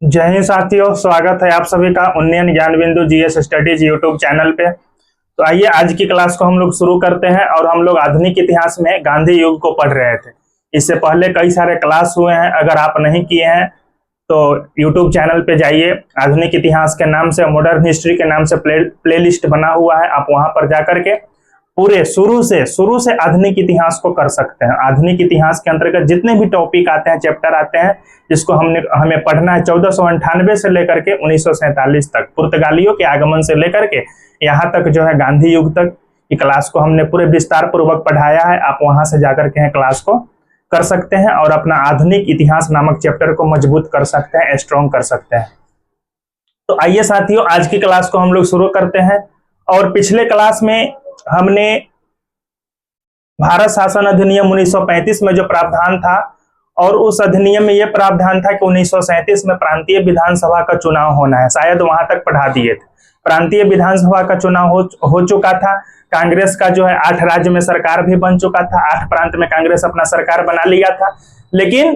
जय हिंद साथियों, स्वागत है आप सभी का उन्नयन ज्ञान बिंदु जीएस स्टडीज यूट्यूब चैनल पे। तो आइए आज की क्लास को हम लोग शुरू करते हैं। और हम लोग आधुनिक इतिहास में गांधी युग को पढ़ रहे थे। इससे पहले कई सारे क्लास हुए हैं, अगर आप नहीं किए हैं तो यूट्यूब चैनल पे जाइए। आधुनिक इतिहास के नाम से, मॉडर्न हिस्ट्री के नाम से प्लेलिस्ट बना हुआ है, आप वहां पर जाकर के पूरे शुरू से आधुनिक इतिहास को कर सकते हैं। आधुनिक इतिहास के अंतर्गत जितने भी टॉपिक आते हैं, चैप्टर आते हैं, जिसको हमें पढ़ना है 1498 से लेकर के 1947 तक, पुर्तगालियों के आगमन से लेकर के यहाँ तक जो है गांधी युग तक की क्लास को हमने पूरे विस्तार पूर्वक पढ़ाया है। आप वहां से जाकर के क्लास को कर सकते हैं और अपना आधुनिक इतिहास नामक चैप्टर को मजबूत कर सकते हैं, स्ट्रॉन्ग कर सकते हैं। तो आइए साथियों, आज की क्लास को हम लोग शुरू करते हैं। और पिछले क्लास में हमने भारत शासन अधिनियम 1935 में जो प्रावधान था, और उस अधिनियम में यह प्रावधान था कि 1937 में प्रांतीय विधानसभा का चुनाव होना है, शायद वहां तक पढ़ा दिए थे। प्रांतीय विधानसभा का चुनाव हो चुका था। कांग्रेस का जो है 8 राज्य में सरकार भी बन चुका था, 8 प्रांत में कांग्रेस अपना सरकार बना लिया था। लेकिन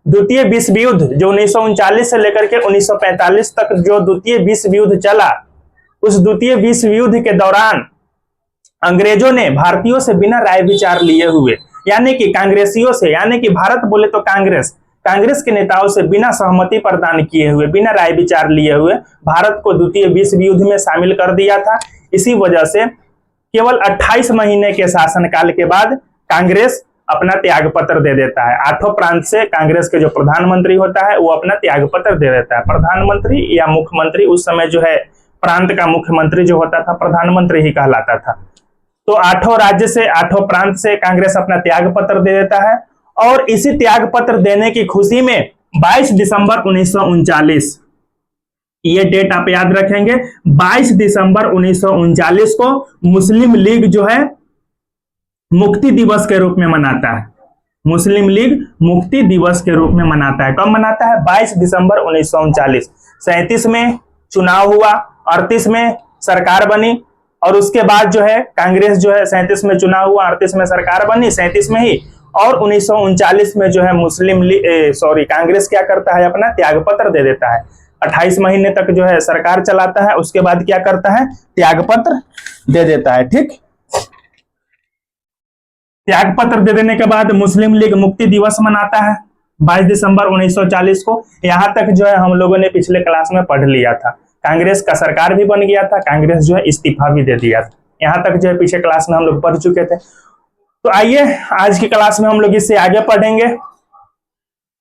द्वितीय विश्व युद्ध जो 1939 से लेकर के 1945 तक जो द्वितीय विश्व युद्ध चला, उस द्वितीय विश्व युद्ध के दौरान अंग्रेजों ने भारतीयों से बिना राय विचार लिए हुए, यानी कि कांग्रेसियों से, यानी कि भारत बोले तो कांग्रेस के नेताओं से बिना सहमति प्रदान किए हुए, बिना राय विचार लिए हुए भारत को द्वितीय विश्व युद्ध में शामिल कर दिया था। इसी वजह से केवल 28 महीने के शासनकाल के बाद कांग्रेस अपना त्याग पत्र दे देता है। 8 प्रांत से कांग्रेस के जो प्रधानमंत्री होता है वो अपना त्याग पत्र दे देता है। प्रधानमंत्री या मुख्यमंत्री, उस समय जो है प्रांत का मुख्यमंत्री जो होता था प्रधानमंत्री ही कहलाता था। तो 8 राज्य से, 8 प्रांत से कांग्रेस अपना त्याग पत्र दे देता है। और इसी त्याग पत्र देने की खुशी में 22 दिसंबर 1939, ये डेट आप याद रखेंगे, 22 दिसंबर 1939 को मुस्लिम लीग जो है मुक्ति दिवस के रूप में मनाता है। मुस्लिम लीग मुक्ति दिवस के रूप में मनाता है। कब मनाता है? 22 दिसंबर 1939। 37 में चुनाव हुआ, 38 में सरकार बनी, और उसके बाद जो है कांग्रेस जो है 37 में चुनाव हुआ, 38 में सरकार बनी, 37 में ही, और 1939 में जो है कांग्रेस क्या करता है? अपना त्याग पत्र दे देता है। 28 महीने तक जो है सरकार चलाता है, उसके बाद क्या करता है? त्याग पत्र दे देता है। ठीक, त्याग पत्र दे देने के बाद मुस्लिम लीग मुक्ति दिवस मनाता है 22 दिसंबर 1940 को। यहां तक जो है हम लोगों ने पिछले क्लास में पढ़ लिया था। कांग्रेस का सरकार भी बन गया था, कांग्रेस जो है इस्तीफा भी दे दिया था। यहां तक जो है पिछले क्लास में हम लोग पढ़ चुके थे। तो आइए आज की क्लास में हम लोग इससे आगे पढ़ेंगे।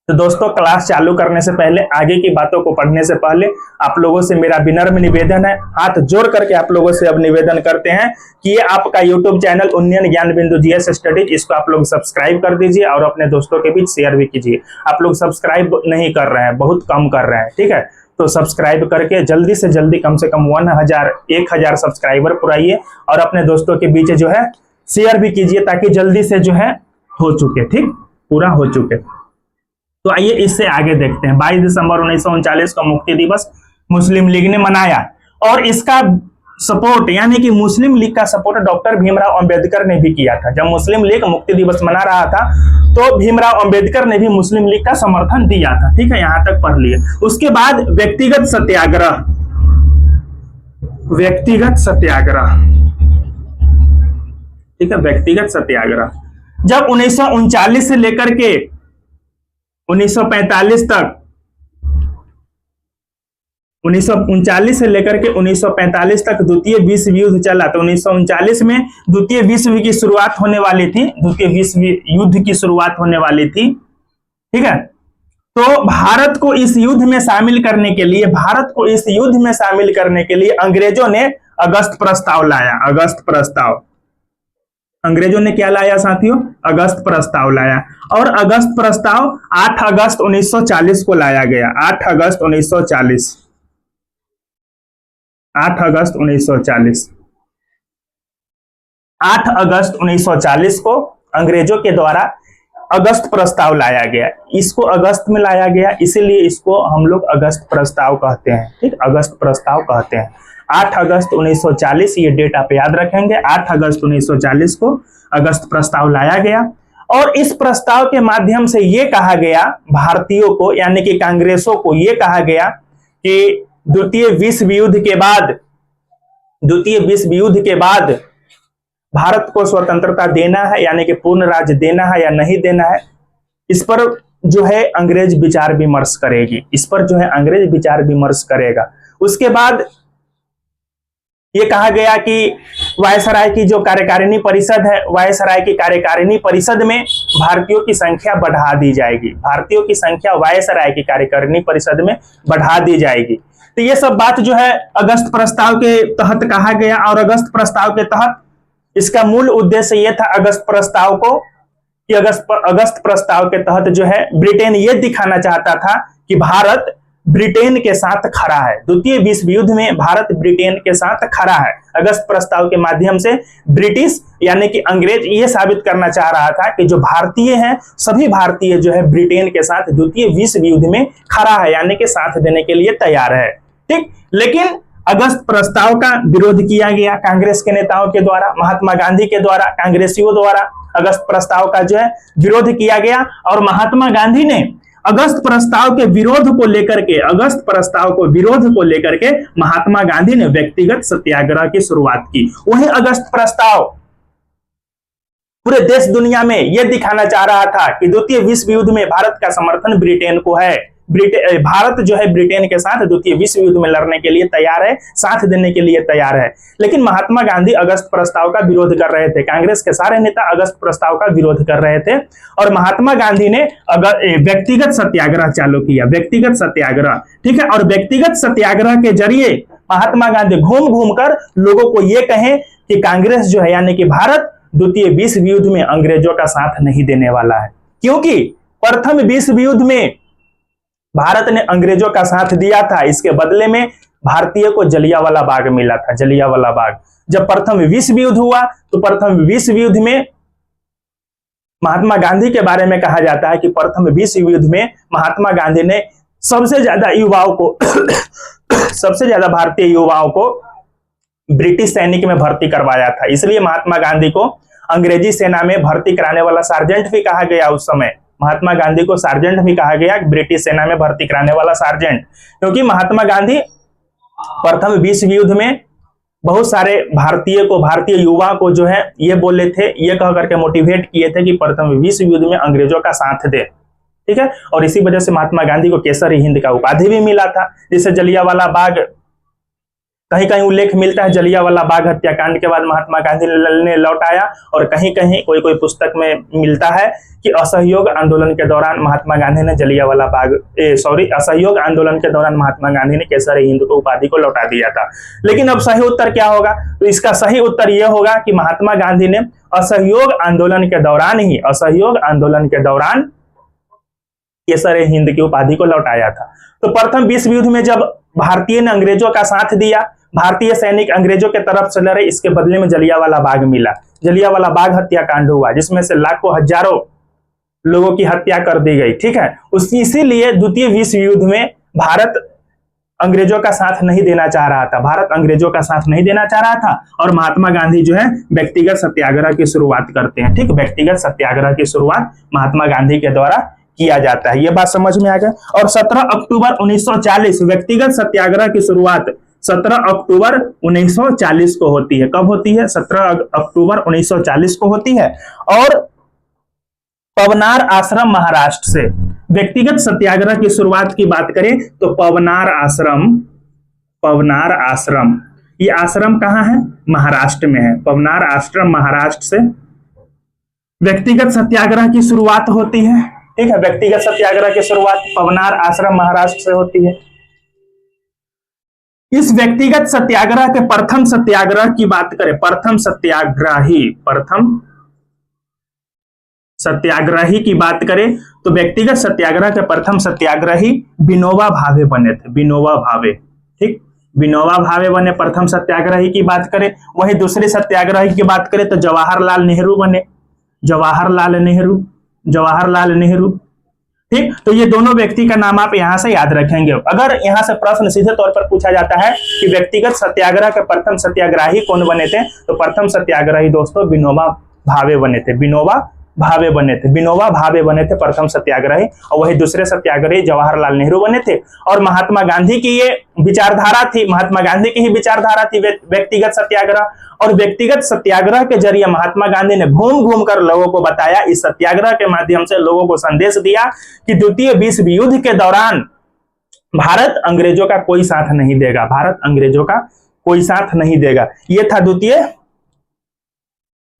तो दोस्तों, क्लास चालू करने से पहले, आगे की बातों को पढ़ने से पहले आप लोगों से मेरा विनम्र निवेदन है, हाथ जोड़ करके आप लोगों से अब निवेदन करते हैं कि ये आपका यूट्यूब चैनल उन्नयन ज्ञान बिंदु जीएस स्टडीज, इसको आप लोग सब्सक्राइब कर दीजिए और अपने दोस्तों के बीच शेयर भी कीजिए। आप लोग सब्सक्राइब नहीं कर रहे हैं, बहुत कम कर रहे हैं, ठीक है? तो सब्सक्राइब करके जल्दी से जल्दी कम से कम 1000 सब्सक्राइबर पुराइए और अपने दोस्तों के बीच जो है शेयर भी कीजिए, ताकि जल्दी से जो है हो चुके, ठीक, पूरा हो चुके। तो आइए इससे आगे देखते हैं। 22 दिसंबर 1939 को मुक्ति दिवस मुस्लिम लीग ने मनाया, और इसका सपोर्ट, यानी कि मुस्लिम लीग का सपोर्ट डॉक्टर भीमराव अंबेडकर ने भी किया था। जब मुस्लिम लीग मुक्ति दिवस मना रहा था तो भीमराव अंबेडकर ने भी मुस्लिम लीग का समर्थन दिया था। ठीक है, यहां तक पढ़ लिए। उसके बाद व्यक्तिगत सत्याग्रह, ठीक है, व्यक्तिगत सत्याग्रह जब 1939 से लेकर के 1945 तक, 1939 से लेकर के 1945 तक द्वितीय विश्व युद्ध चला। तो 1939 में द्वितीय विश्व युद्ध की शुरुआत होने वाली थी, द्वितीय विश्व युद्ध की शुरुआत होने वाली थी, ठीक है? तो भारत को इस युद्ध में शामिल करने के लिए अंग्रेजों ने अगस्त प्रस्ताव लाया। अगस्त प्रस्ताव, अंग्रेजों ने क्या लाया साथियों? अगस्त प्रस्ताव लाया। और अगस्त प्रस्ताव 8 अगस्त 1940 को लाया गया। 8 अगस्त 1940, 8 अगस्त 1940, 8 अगस्त 1940 को अंग्रेजों के द्वारा अगस्त प्रस्ताव लाया गया। इसको अगस्त में लाया गया, इसीलिए इसको हम लोग अगस्त प्रस्ताव कहते हैं, ठीक, अगस्त प्रस्ताव कहते हैं। 8 अगस्त 1940, ये डेट आप याद रखेंगे। 8 अगस्त 1940 को अगस्त प्रस्ताव लाया गया। और इस प्रस्ताव के माध्यम से यह कहा गया भारतीयों को, यानी कि कांग्रेसों को यह कहा गया कि द्वितीय विश्व युद्ध के बाद भारत को स्वतंत्रता देना है, यानी कि पूर्ण राज्य देना है या नहीं देना है, इस पर जो है अंग्रेज विचार विमर्श करेगी, इस पर जो है अंग्रेज विचार विमर्श करेगा। उसके बाद ये कहा गया कि वायसराय की जो कार्यकारिणी परिषद है, वायसराय की कार्यकारिणी परिषद में भारतीयों की संख्या बढ़ा दी जाएगी, भारतीयों की संख्या वायसराय की कार्यकारिणी परिषद में बढ़ा दी जाएगी। तो ये सब बात जो है अगस्त प्रस्ताव के तहत कहा गया, और अगस्त प्रस्ताव के तहत इसका मूल उद्देश्य यह था अगस्त प्रस्ताव को, कि अगस्त प्रस्ताव के तहत जो है ब्रिटेन ये दिखाना चाहता था कि भारत ब्रिटेन के साथ खड़ा है, द्वितीय विश्व युद्ध में भारत ब्रिटेन के साथ खड़ा है। अगस्त प्रस्ताव के माध्यम से ब्रिटिश यानी कि अंग्रेज ये साबित करना चाह रहा था कि जो भारतीय हैं, सभी भारतीय जो है ब्रिटेन के साथ द्वितीय विश्व युद्ध में खड़ा है, यानी कि साथ देने के लिए तैयार है। ठीक, लेकिन अगस्त प्रस्ताव का विरोध किया गया कांग्रेस के नेताओं के द्वारा, महात्मा गांधी के द्वारा, कांग्रेसियों द्वारा अगस्त प्रस्ताव का जो है विरोध किया गया। और महात्मा गांधी ने अगस्त प्रस्ताव के विरोध को लेकर के महात्मा गांधी ने व्यक्तिगत सत्याग्रह की शुरुआत की। वही अगस्त प्रस्ताव पूरे देश दुनिया में यह दिखाना चाह रहा था कि द्वितीय विश्व युद्ध में भारत का समर्थन ब्रिटेन को है, भारत जो है ब्रिटेन के साथ द्वितीय विश्व युद्ध में लड़ने के लिए तैयार है, साथ देने के लिए तैयार है। लेकिन महात्मा गांधी अगस्त प्रस्ताव का विरोध कर रहे थे, कांग्रेस के सारे नेता अगस्त प्रस्ताव का विरोध कर रहे थे, और महात्मा गांधी ने व्यक्तिगत सत्याग्रह चालू किया, व्यक्तिगत सत्याग्रह। ठीक है, और व्यक्तिगत सत्याग्रह के जरिए महात्मा गांधी घूम घूम कर लोगों को यह कहें कि कांग्रेस जो है यानी कि भारत द्वितीय विश्व युद्ध में अंग्रेजों का साथ नहीं देने वाला है, क्योंकि प्रथम विश्व युद्ध में भारत ने अंग्रेजों का साथ दिया था, इसके बदले में भारतीय को जलियांवाला बाग मिला था, जलियांवाला बाग। जब प्रथम विश्व युद्ध हुआ तो प्रथम विश्व युद्ध में महात्मा गांधी के बारे में कहा जाता है कि प्रथम विश्व युद्ध में महात्मा गांधी ने सबसे ज्यादा युवाओं को सबसे ज्यादा भारतीय युवाओं को ब्रिटिश सैनिक में भर्ती करवाया था। इसलिए महात्मा गांधी को अंग्रेजी सेना में भर्ती कराने वाला सार्जेंट भी कहा गया। उस समय महात्मा गांधी को सार्जेंट भी कहा गया, ब्रिटिश सेना में भर्ती कराने वाला सार्जेंट, क्योंकि महात्मा गांधी प्रथम विश्व युद्ध में बहुत सारे भारतीय युवा को जो है ये बोले थे, ये कह करके मोटिवेट किए थे कि प्रथम विश्व युद्ध में अंग्रेजों का साथ दे। ठीक है, और इसी वजह से महात्मा गांधी को केसरी हिंद का उपाधि भी मिला था। जिससे जलियांवाला बाग, कहीं कहीं उल्लेख मिलता है जलियांवाला बाग हत्याकांड के बाद महात्मा गांधी ने लौटाया, और कहीं कहीं कोई पुस्तक में मिलता है कि असहयोग आंदोलन के दौरान महात्मा गांधी ने असहयोग आंदोलन के दौरान महात्मा गांधी ने केसरी हिंद को उपाधि को लौटा दिया था। लेकिन अब सही उत्तर क्या होगा? तो इसका सही उत्तर यह होगा कि महात्मा गांधी ने असहयोग आंदोलन के दौरान केसरी हिंद की उपाधि को लौटाया था। तो प्रथम विश्व युद्ध में जब भारतीय ने अंग्रेजों का साथ दिया, भारतीय सैनिक अंग्रेजों के तरफ से लड़े, इसके बदले में जलियांवाला बाग मिला, जलियांवाला बाग हत्याकांड हुआ, जिसमें से लाखों हजारों लोगों की हत्या कर दी गई। ठीक है, इसीलिए द्वितीय विश्व युद्ध में भारत अंग्रेजों का साथ नहीं देना चाह रहा था, और महात्मा गांधी जो है व्यक्तिगत सत्याग्रह की शुरुआत करते हैं। ठीक, व्यक्तिगत सत्याग्रह की शुरुआत महात्मा गांधी के द्वारा किया जाता है। यह बात समझ में आ गया। और 17 अक्टूबर 1940 व्यक्तिगत सत्याग्रह की शुरुआत 17 अक्टूबर 1940 को होती है। कब होती है? 17 अक्टूबर 1940 को होती है। और पवनार आश्रम महाराष्ट्र से व्यक्तिगत सत्याग्रह की शुरुआत की बात करें तो पवनार आश्रम ये आश्रम कहां है? महाराष्ट्र में है। पवनार आश्रम महाराष्ट्र से व्यक्तिगत सत्याग्रह की शुरुआत होती है। ठीक है, व्यक्तिगत सत्याग्रह की शुरुआत पवनार आश्रम महाराष्ट्र से होती है। इस व्यक्तिगत सत्याग्रह के प्रथम सत्याग्रह की बात करें, प्रथम सत्याग्रही की बात करें तो व्यक्तिगत सत्याग्रह के प्रथम सत्याग्रही विनोबा भावे बने थे। विनोबा भावे, ठीक, विनोबा भावे बने प्रथम सत्याग्रही की बात करें। वही दूसरे सत्याग्रही की बात करें तो जवाहरलाल नेहरू बने, जवाहरलाल नेहरू। ठीक, तो ये दोनों व्यक्ति का नाम आप यहां से याद रखेंगे। अगर यहां से प्रश्न सीधे तौर पर पूछा जाता है कि व्यक्तिगत सत्याग्रह के प्रथम सत्याग्रही कौन बने थे, तो प्रथम सत्याग्रही दोस्तों विनोबा भावे बने थे, विनोबा भावे बने थे, विनोबा भावे बने थे प्रथम सत्याग्रही, और वही दूसरे सत्याग्रही जवाहरलाल नेहरू बने थे। और महात्मा गांधी की ये विचारधारा थी, महात्मा गांधी की ही विचारधारा थी व्यक्तिगत सत्याग्रह। और व्यक्तिगत सत्याग्रह के जरिए महात्मा गांधी ने घूम घूम कर लोगों को बताया, इस सत्याग्रह के माध्यम से लोगों को संदेश दिया कि द्वितीय विश्व युद्ध के दौरान भारत अंग्रेजों का कोई साथ नहीं देगा, भारत अंग्रेजों का कोई साथ नहीं देगा। ये था द्वितीय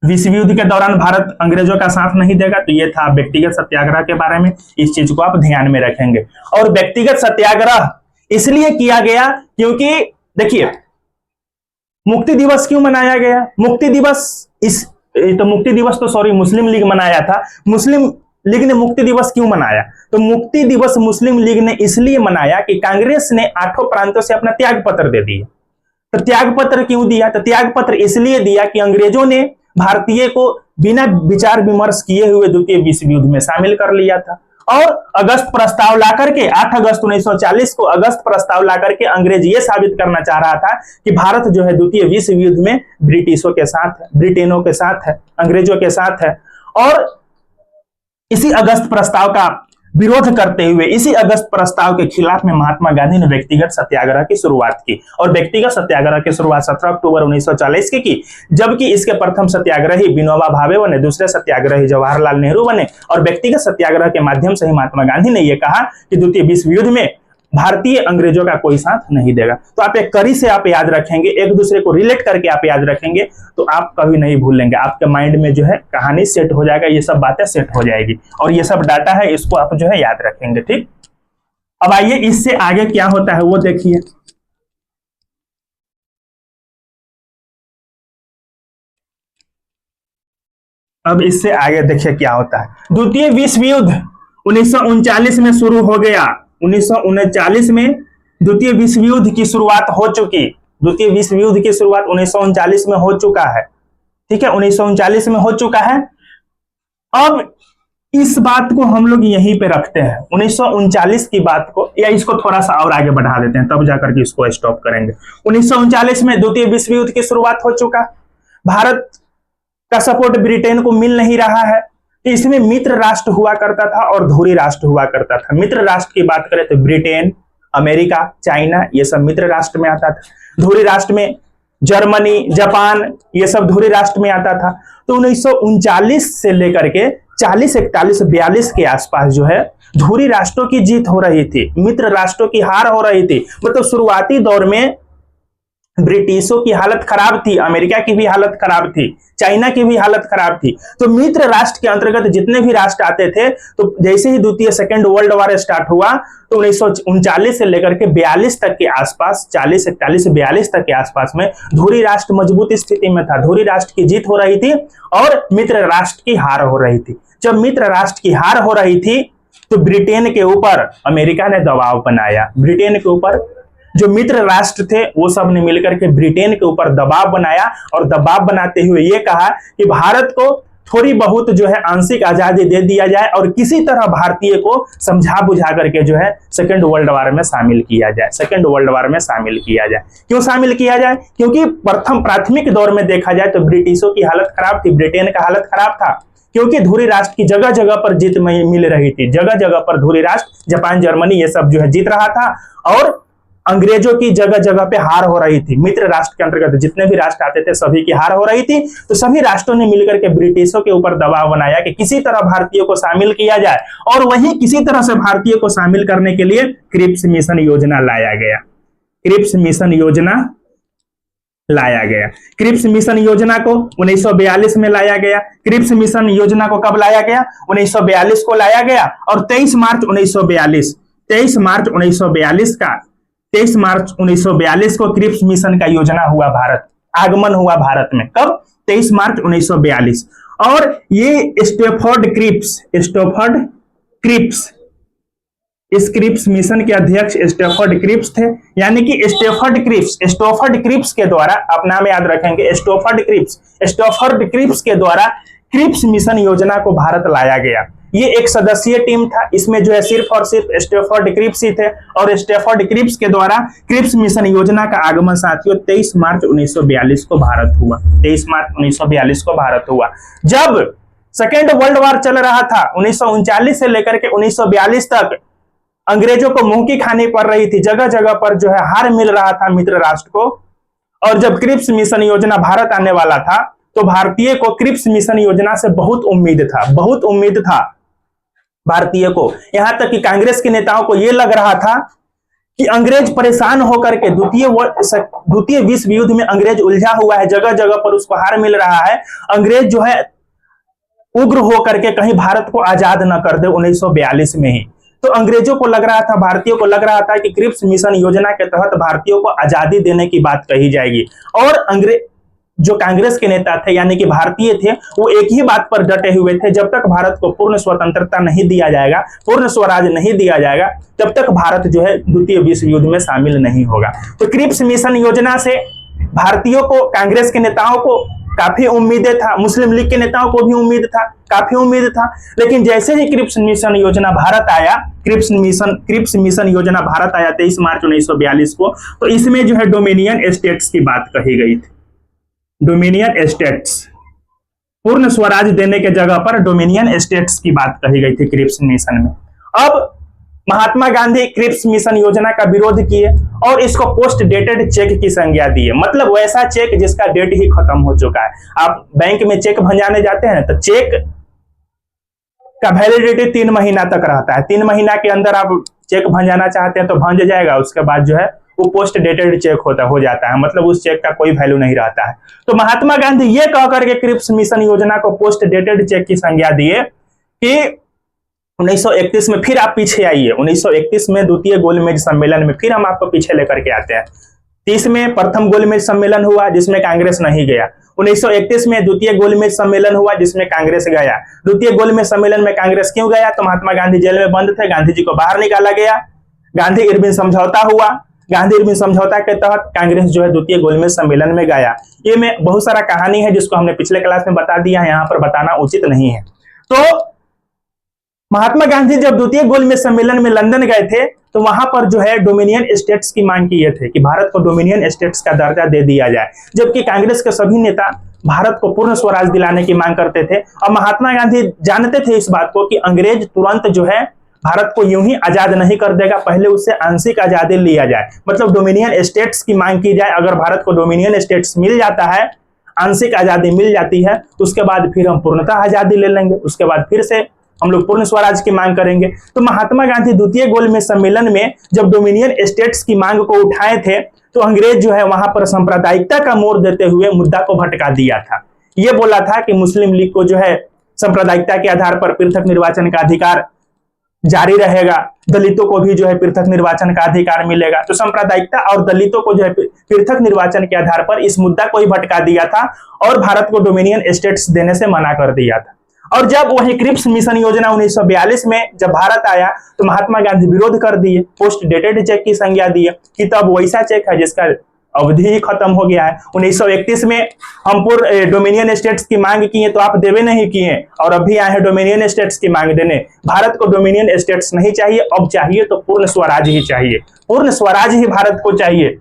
विश्व युद्ध के दौरान भारत अंग्रेजों का साथ नहीं देगा। तो ये था व्यक्तिगत सत्याग्रह के बारे में, इस चीज को आप ध्यान में रखेंगे। और व्यक्तिगत सत्याग्रह इसलिए किया गया क्योंकि देखिए, मुक्ति दिवस क्यों मनाया गया? मुक्ति दिवस तो सॉरी मुस्लिम लीग मनाया था। मुस्लिम लीग ने मुक्ति दिवस क्यों मनाया? तो मुक्ति दिवस मुस्लिम लीग ने इसलिए मनाया कि कांग्रेस ने 8 प्रांतों से अपना त्याग पत्र दे दिया। तो त्याग पत्र क्यों दिया? तो त्याग पत्र इसलिए दिया कि अंग्रेजों ने भारतीय को बिना विचार विमर्श किए हुए द्वितीय विश्व युद्ध में शामिल कर लिया था। और अगस्त प्रस्ताव ला करके 8 अगस्त 1940 को अगस्त प्रस्ताव ला करके अंग्रेज ये साबित करना चाह रहा था कि भारत जो है द्वितीय विश्व युद्ध में ब्रिटिशों के साथ है, ब्रिटेनों के साथ है, अंग्रेजों के साथ है। और इसी अगस्त प्रस्ताव का विरोध करते हुए, इसी अगस्त प्रस्ताव के खिलाफ में महात्मा गांधी ने व्यक्तिगत सत्याग्रह की शुरुआत की। और व्यक्तिगत सत्याग्रह की शुरुआत 17 अक्टूबर 1940 की, जबकि इसके प्रथम सत्याग्रही विनोबा भावे बने, दूसरे सत्याग्रही जवाहरलाल नेहरू बने। और व्यक्तिगत सत्याग्रह के माध्यम से ही महात्मा गांधी ने यह कहा कि द्वितीय विश्व युद्ध में भारतीय अंग्रेजों का कोई साथ नहीं देगा। तो आप एक कड़ी से आप याद रखेंगे, एक दूसरे को रिलेट करके आप याद रखेंगे, तो आप कभी नहीं भूलेंगे। आपके माइंड में जो है कहानी सेट हो जाएगा, ये सब बातें सेट हो जाएगी। और ये सब डाटा है, इसको आप जो है याद रखेंगे, ठीक। अब आइए इससे आगे क्या होता है वो देखिए। अब इससे आगे देखिए क्या होता है। द्वितीय विश्व युद्ध 1939 में शुरू हो गया। 1939 में द्वितीय विश्व युद्ध की शुरुआत हो चुकी। द्वितीय विश्व युद्ध की शुरुआत 1939 में हो चुका है, ठीक है, 1939 में हो चुका है। अब इस बात को हम लोग यहीं पे रखते हैं, 1939 की बात को, या इसको थोड़ा सा और आगे बढ़ा देते हैं, तब जाकर के इसको स्टॉप करेंगे। 1939 में द्वितीय विश्व युद्ध की शुरुआत हो चुका। भारत का सपोर्ट ब्रिटेन को मिल नहीं रहा है। इसमें मित्र राष्ट्र हुआ करता था और धुरी राष्ट्र हुआ करता था। मित्र राष्ट्र की बात करें तो ब्रिटेन, अमेरिका, चाइना, ये सब मित्र राष्ट्र में आता था। धुरी राष्ट्र में जर्मनी, जापान, ये सब धुरी राष्ट्र में आता था। तो 1939 से लेकर के 40, 41, 42 के आसपास जो है धुरी राष्ट्रों की जीत हो रही थी, मित्र राष्ट्रों की हार हो रही थी। मतलब शुरुआती दौर में ब्रिटिशों की हालत खराब थी, अमेरिका की भी हालत खराब थी, चाइना की भी हालत खराब थी। तो मित्र राष्ट्र के अंतर्गत जितने भी राष्ट्र आते थे, तो जैसे ही द्वितीय सेकेंड वर्ल्ड वॉर स्टार्ट हुआ तो 1939 से लेकर के 42 तक के आसपास, 40, 41, 42 तक के आसपास में धुरी राष्ट्र मजबूत स्थिति में था। धुरी राष्ट्र की जीत हो रही थी और मित्र राष्ट्र की हार हो रही थी। जब मित्र राष्ट्र की हार हो रही थी तो ब्रिटेन के ऊपर अमेरिका ने दबाव बनाया। ब्रिटेन के ऊपर जो मित्र राष्ट्र थे वो सब ने मिलकर के ब्रिटेन के ऊपर दबाव बनाया और दबाव बनाते हुए ये कहा कि भारत को थोड़ी बहुत जो है आंशिक आजादी दे दिया जाए और किसी तरह भारतीय को समझा बुझा करके जो है सेकेंड वर्ल्ड वॉर में शामिल किया जाए, सेकेंड वर्ल्ड वॉर में शामिल किया जाए। क्यों शामिल किया जाए? क्योंकि प्राथमिक दौर में देखा जाए तो ब्रिटिशों की हालत खराब थी, ब्रिटेन का हालत खराब था, क्योंकि धुरी राष्ट्र की जगह जगह पर जीत मिल रही थी। जगह जगह पर धुरी राष्ट्र, जापान, जर्मनी, ये सब जो है जीत रहा था और अंग्रेजों की जगह जगह पे हार हो रही थी। मित्र राष्ट्र के अंतर्गत जितने भी राष्ट्र आते थे सभी की हार हो रही थी। तो सभी राष्ट्रों ने मिलकर के ब्रिटिशों के ऊपर दबाव बनाया कि किसी तरह भारतीयों को शामिल किया जाए, और वही किसी तरह से भारतीयों को शामिल करने के लिए क्रिप्स मिशन योजना लाया गया। क्रिप्स मिशन योजना लाया गया। क्रिप्स मिशन योजना को 1942 में लाया गया। क्रिप्स मिशन योजना को कब लाया गया? 1942 को लाया गया। और 23 मार्च 1942 को क्रिप्स मिशन का योजना हुआ, भारत आगमन हुआ भारत में। कब? 23 मार्च 1942। और ये स्टैफोर्ड क्रिप्स इस क्रिप्स मिशन के अध्यक्ष स्टैफोर्ड क्रिप्स थे। यानी कि स्टैफोर्ड क्रिप्स के द्वारा, आप नाम याद रखेंगे, स्टैफोर्ड क्रिप्स के द्वारा क्रिप्स मिशन योजना को भारत लाया गया। ये एक सदस्यीय टीम था, इसमें जो है सिर्फ और सिर्फ स्टैफोर्ड क्रिप्स ही थे। और स्टैफोर्ड क्रिप्स के द्वारा क्रिप्स मिशन योजना का आगमन साथियों 23 मार्च 1942 को भारत हुआ। 23 मार्च 1942 को भारत हुआ, जब सेकेंड वर्ल्ड वॉर चल रहा था 1939 से लेकर के 1942 तक, अंग्रेजों को मुंह की खानी पड़ रही थी, जगह जगह पर जो है हार मिल रहा था मित्र राष्ट्र को। और जब क्रिप्स मिशन योजना भारत आने वाला था तो भारतीय को क्रिप्स मिशन योजना से बहुत उम्मीद था, बहुत उम्मीद था भारतीय को। यहां तक कि कांग्रेस के नेताओं को यह लग रहा था कि अंग्रेज परेशान होकर के द्वितीय विश्व युद्ध में अंग्रेज उलझा हुआ है, जगह जगह पर उसको हार मिल रहा है, अंग्रेज जो है उग्र होकर के कहीं भारत को आजाद न कर दे 1942 में ही। तो अंग्रेजों को लग रहा था, भारतीयों को लग रहा था कि क्रिप्स मिशन योजना के तहत भारतीयों को आजादी देने की बात कही जाएगी। और जो कांग्रेस के नेता थे यानी कि भारतीय थे, वो एक ही बात पर डटे हुए थे, जब तक भारत को पूर्ण स्वतंत्रता नहीं दिया जाएगा, पूर्ण स्वराज नहीं दिया जाएगा, तब तक भारत जो है द्वितीय विश्व युद्ध में शामिल नहीं होगा। तो क्रिप्स मिशन योजना से भारतीयों को, कांग्रेस के नेताओं को काफी उम्मीदें था, मुस्लिम लीग के नेताओं को भी उम्मीद था, काफी उम्मीद था। लेकिन जैसे ही क्रिप्स मिशन योजना भारत आया, क्रिप्स मिशन योजना भारत आया 23 मार्च 1942 को, तो इसमें जो है डोमिनियन स्टेट्स की बात कही गई थी। डोमिनियन स्टेट्स, पूर्ण स्वराज देने के जगह पर डोमिनियन स्टेट्स की बात कही गई थी क्रिप्स मिशन में। अब महात्मा गांधी क्रिप्स मिशन योजना का विरोध किए और इसको पोस्ट डेटेड चेक की संज्ञा दिए। मतलब वैसा चेक जिसका डेट ही खत्म हो चुका है। आप बैंक में चेक भंजाने जाते हैं तो चेक का वैलिडिटी 3 महीना तक रहता है। 3 महीना के अंदर आप चेक भंजाना चाहते हैं तो भंज जाएगा, उसके बाद जो है वो पोस्ट डेटेड चेक हो जाता है, मतलब उस चेक का कोई वैल्यू नहीं रहता है। तो महात्मा गांधी ये कह करके क्रिप्स मिशन योजना को पोस्ट डेटेड चेक की संज्ञा दिए कि 1931 में फिर आप पीछे आइए। 1931 में द्वितीय गोलमेज सम्मेलन में फिर हम आपको पीछे लेकर के आते हैं। 30 में प्रथम गोलमेज सम्मेलन हुआ जिसमें कांग्रेस नहीं गया। 1931 में द्वितीय गोलमेज सम्मेलन हुआ जिसमें कांग्रेस गया। द्वितीय गोलमेज सम्मेलन में कांग्रेस क्यों गया? तो महात्मा गांधी जेल में बंद थे, गांधी जी को बाहर निकाला गया, गांधी इरविन समझौता हुआ। गांधी इरविन समझौता के तहत कांग्रेस जो है द्वितीय गोलमेज सम्मेलन में गया। ये में बहुत सारा कहानी है जिसको हमने पिछले क्लास में बता दिया है, यहाँ पर बताना उचित नहीं है। तो महात्मा गांधी जब द्वितीय गोलमेज सम्मेलन में लंदन गए थे तो वहां पर जो है डोमिनियन स्टेट्स की मांग किए थे कि भारत को डोमिनियन स्टेट्स का दर्जा दे दिया जाए, जबकि कांग्रेस के सभी नेता भारत को पूर्ण स्वराज दिलाने की मांग करते थे। और महात्मा गांधी जानते थे इस बात को कि अंग्रेज तुरंत जो है भारत को यूं ही आजाद नहीं कर देगा, पहले उससे आंशिक आजादी लिया जाए, मतलब डोमिनियन स्टेट्स की मांग की जाए। अगर भारत को डोमिनियन स्टेट्स मिल जाता है, आंशिक आजादी मिल जाती है, उसके बाद फिर हम पूर्णतः आजादी ले लेंगे, उसके बाद फिर से हम लोग पूर्ण स्वराज की मांग करेंगे। तो महात्मा गांधी द्वितीय गोलमेज सम्मेलन में जब डोमिनियन स्टेट्स की मांग को उठाए थे तो अंग्रेज जो है वहां पर सांप्रदायिकता का मोड़ देते हुए मुद्दा को भटका दिया था। ये बोला था कि मुस्लिम लीग को जो है सांप्रदायिकता के आधार पर पृथक निर्वाचन का अधिकार जारी रहेगा, दलितों को भी जो है पृथक निर्वाचन का अधिकार मिलेगा। तो सांप्रदायिकता और दलितों को जो है पृथक निर्वाचन के आधार पर इस मुद्दा को ही भटका दिया था और भारत को डोमिनियन स्टेट्स देने से मना कर दिया था। और जब वही क्रिप्स मिशन योजना 1942 में जब भारत आया तो महात्मा गांधी विरोध कर दिए, पोस्ट डेटेड चेक की संज्ञा दिए कि तब वैसा चेक है जिसका अवधि ही खत्म हो गया है। 1931 में हम पूर्ण डोमिनियन स्टेट्स की मांग किए तो आप देवे नहीं किए और अभी आए हैं डोमिनियन स्टेट्स की मांग देने। भारत को डोमिनियन स्टेट्स नहीं चाहिए, अब चाहिए तो पूर्ण स्वराज ही चाहिए, पूर्ण स्वराज ही भारत को चाहिए।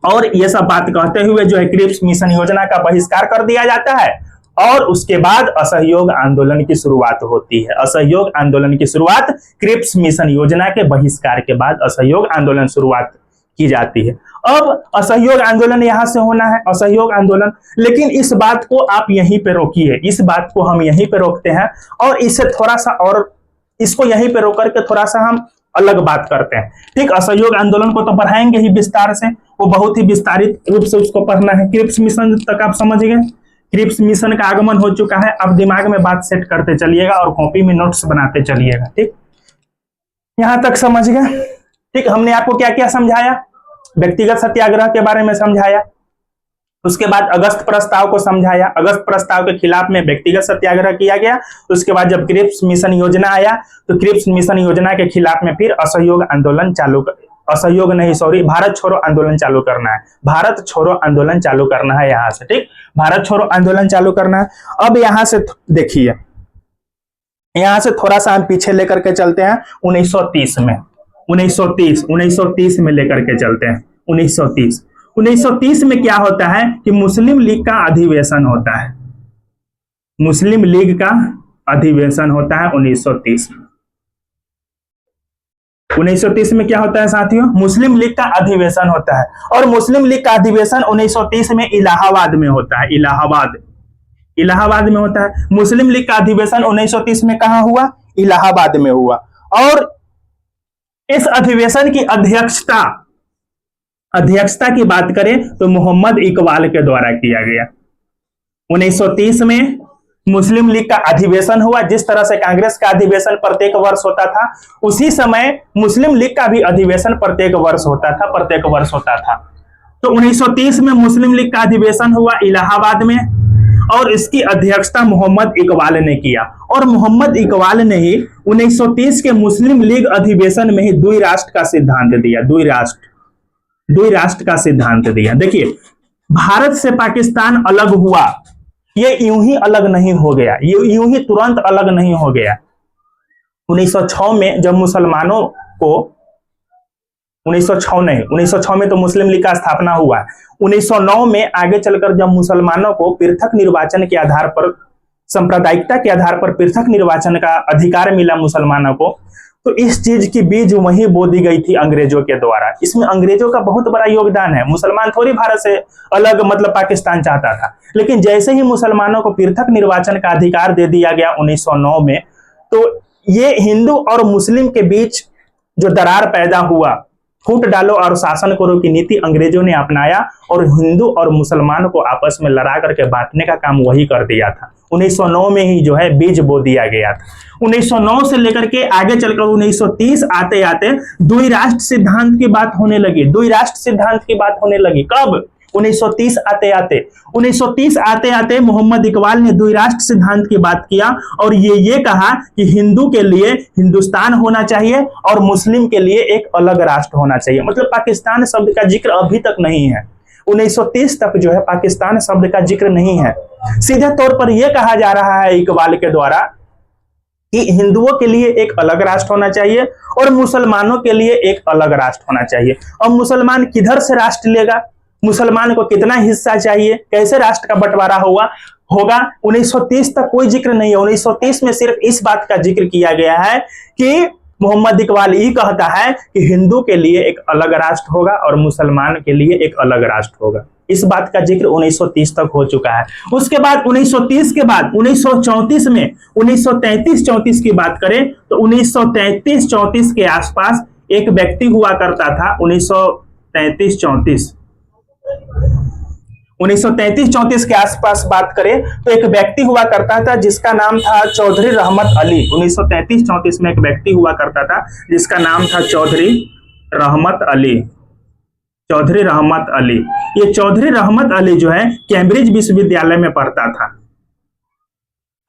और ये सब बात कहते हुए जो है क्रिप्स मिशन योजना का बहिष्कार कर दिया जाता है और उसके बाद असहयोग आंदोलन की शुरुआत होती है। असहयोग आंदोलन की शुरुआत क्रिप्स मिशन योजना के बहिष्कार के बाद असहयोग आंदोलन शुरुआत की जाती है। अब असहयोग आंदोलन यहां से होना है, असहयोग आंदोलन। लेकिन इस बात को आप यहीं पे रोकिए, इस बात को हम यहीं पे रोकते हैं और इससे थोड़ा सा और इसको यहीं पे रोक करके थोड़ा सा हम अलग बात करते हैं। ठीक, असहयोग आंदोलन को तो पढ़ाएंगे ही विस्तार से, वो बहुत ही विस्तारित रूप से उसको पढ़ना है। क्रिप्स मिशन तक आप समझ गए, क्रिप्स मिशन का आगमन हो चुका है। अब दिमाग में बात सेट करते चलिएगा और कॉपी में नोट्स बनाते चलिएगा। ठीक, यहां तक समझ गए। ठीक, हमने आपको क्या क्या समझाया? व्यक्तिगत सत्याग्रह के बारे में समझाया, उसके बाद अगस्त प्रस्ताव को समझाया, अगस्त प्रस्ताव के खिलाफ में व्यक्तिगत सत्याग्रह किया गया। उसके बाद जब क्रिप्स मिशन योजना आया तो क्रिप्स मिशन योजना के खिलाफ में फिर असहयोग आंदोलन भारत छोड़ो आंदोलन चालू करना है। भारत छोड़ो आंदोलन चालू करना है यहां से। ठीक, भारत छोड़ो आंदोलन चालू करना है। अब यहां से देखिए, यहां से थोड़ा सा हम पीछे लेकर के चलते हैं 1930 में। 1930 में लेकर के चलते हैं 1930 में क्या होता है कि मुस्लिम लीग का अधिवेशन होता है। मुस्लिम लीग का अधिवेशन होता है 1930 में। 1930 में क्या होता है साथियों? मुस्लिम लीग का अधिवेशन होता है, और मुस्लिम लीग का अधिवेशन 1930 में इलाहाबाद में होता है। इलाहाबाद में होता है। मुस्लिम लीग का अधिवेशन 1930 में कहां हुआ? इलाहाबाद में हुआ। और इस अधिवेशन की अध्यक्षता की बात करें तो मोहम्मद इकबाल के द्वारा किया गया। 1930 में मुस्लिम लीग का अधिवेशन हुआ। जिस तरह से कांग्रेस का अधिवेशन प्रत्येक वर्ष होता था, उसी समय मुस्लिम लीग का भी अधिवेशन प्रत्येक वर्ष होता था। तो 1930 में मुस्लिम लीग का अधिवेशन हुआ इलाहाबाद में, और इसकी अध्यक्षता मोहम्मद इकबाल ने किया। और मोहम्मद इकबाल ने ही 1930 के मुस्लिम लीग अधिवेशन में ही द्वि राष्ट्र का सिद्धांत दिया। द्वि राष्ट्र का सिद्धांत दिया। देखिए, भारत से पाकिस्तान अलग हुआ, ये यूं ही अलग नहीं हो गया, ये यूं ही तुरंत अलग नहीं हो गया। 1906 में जब मुसलमानों को 1906 में तो मुस्लिम लीग का स्थापना हुआ। 1909 में आगे चलकर जब मुसलमानों को पृथक निर्वाचन के आधार पर, सांप्रदायिकता के आधार पर पृथक निर्वाचन का अधिकार मिला मुसलमानों को, तो इस चीज की बीज वहीं बो दी गई थी अंग्रेजों के द्वारा। इसमें अंग्रेजों का बहुत बड़ा योगदान है। मुसलमान थोड़ी भारत से अलग मतलब पाकिस्तान चाहता था, लेकिन जैसे ही मुसलमानों को पृथक निर्वाचन का अधिकार दे दिया गया 1909 में, तो ये हिंदू और मुस्लिम के बीच जो दरार पैदा हुआ, फूट डालो और शासन करो की नीति अंग्रेजों ने अपनाया, और हिंदू और मुसलमान को आपस में लड़ा करके बांटने का काम वही कर दिया था। 1909 में ही जो है बीज बो दिया गया था। 1909 से लेकर के आगे चलकर 1930 आते आते द्वि राष्ट्र सिद्धांत की बात होने लगी। कब? 1930 आते आते मोहम्मद इकबाल ने द्वि राष्ट्र सिद्धांत की बात किया, और ये कहा कि हिंदू के लिए हिंदुस्तान होना चाहिए और मुस्लिम के लिए एक अलग राष्ट्र होना चाहिए। मतलब पाकिस्तान शब्द का जिक्र अभी तक नहीं है। 1930 तक जो है पाकिस्तान शब्द का जिक्र नहीं है। सीधे तौर पर यह कहा जा रहा है इकबाल के द्वारा कि हिंदुओं के लिए एक अलग राष्ट्र होना चाहिए और मुसलमानों के लिए एक अलग राष्ट्र होना चाहिए। अब मुसलमान किधर से राष्ट्र लेगा, मुसलमान को कितना हिस्सा चाहिए, कैसे राष्ट्र का बंटवारा होगा 1930 तक कोई जिक्र नहीं है। 1930 में सिर्फ इस बात का जिक्र किया गया है कि मोहम्मद इकबाल ये कहता है कि हिंदू के लिए एक अलग राष्ट्र होगा और मुसलमान के लिए एक अलग राष्ट्र होगा। इस बात का जिक्र 1930 तक हो चुका है। उसके बाद 1930 के बाद 1934 में 1933-34 की बात करें तो 1933-34 के आसपास एक व्यक्ति हुआ करता था। 1933-34 के आसपास बात करें तो एक व्यक्ति हुआ करता था जिसका नाम था चौधरी रहमत अली। 1933-34 में एक व्यक्ति हुआ करता था जिसका नाम था चौधरी रहमत अली। ये चौधरी रहमत अली जो है कैम्ब्रिज विश्वविद्यालय में पढ़ता था,